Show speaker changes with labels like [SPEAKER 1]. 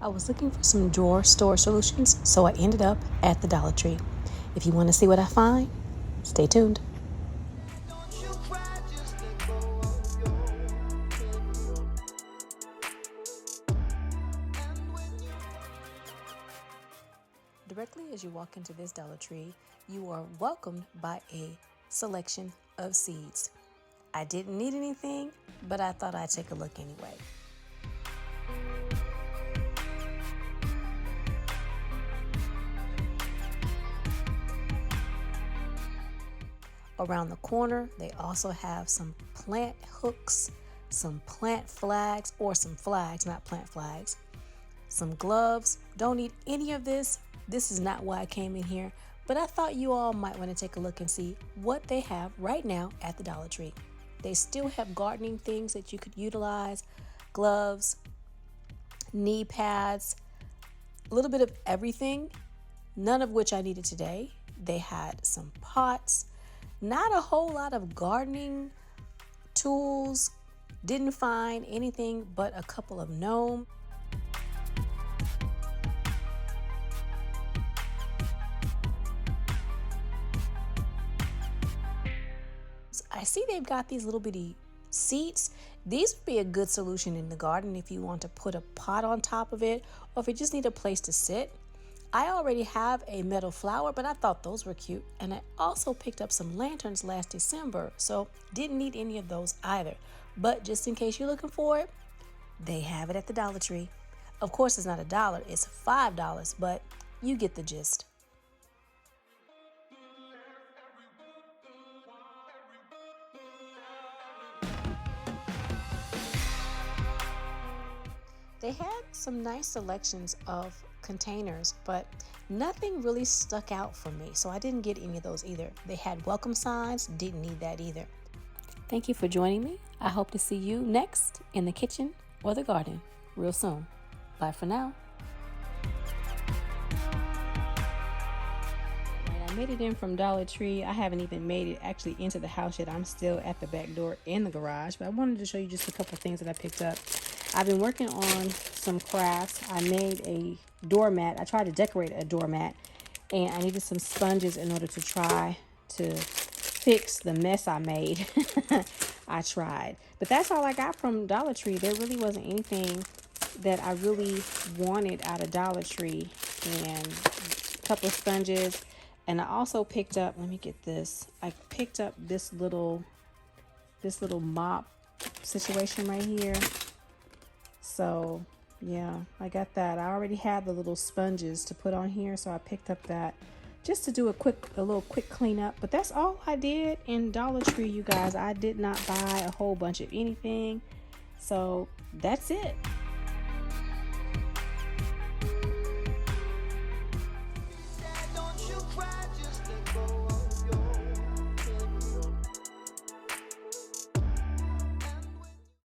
[SPEAKER 1] I was looking for some drawer storage solutions, so I ended up at the Dollar Tree. If you want to see what I find, stay tuned. Directly as you walk into this Dollar Tree, you are welcomed by a selection of seeds. I didn't need anything, but I thought I'd take a look anyway. Around the corner, they also have some plant hooks, some plant flags, or some flags, not plant flags, some gloves. Don't need any of this. This is not why I came in here, but I thought you all might want to take a look and see what they have right now at the Dollar Tree. They still have gardening things that you could utilize, gloves, knee pads, a little bit of everything, none of which I needed today. They had some pots, not a whole lot of gardening tools, didn't find anything but a couple of gnome. I see they've got these little bitty seats. These would be a good solution in the garden if you want to put a pot on top of it, or if you just need a place to sit. I already have a metal flower, but I thought those were cute. And I also picked up some lanterns last December, so didn't need any of those either. But just in case you're looking for it, they have it at the Dollar Tree. Of course, it's not $1, it's $5, but you get the gist. They had some nice selections of containers, but nothing really stuck out for me, so I didn't get any of those either. They had welcome signs, didn't need that either. Thank you for joining me. I hope to see you next in the kitchen or the garden real soon. Bye for now. I made it in from Dollar Tree. I haven't even made it actually into the house yet. I'm still at the back door in the garage, but I wanted to show you just a couple of things that I picked up. I've been working on some crafts. I made a doormat. I tried to decorate a doormat, and I needed some sponges in order to try to fix the mess I made. I tried, but that's all I got from Dollar Tree. There really wasn't anything that I really wanted out of Dollar Tree, and a couple of sponges. And I also picked up, let me get this. I picked up this little mop situation right here. So yeah, I got that. I already have the little sponges to put on here, so I picked up that just to do a little quick cleanup. But that's all I did in Dollar Tree, you guys. I did not buy a whole bunch of anything, so that's it.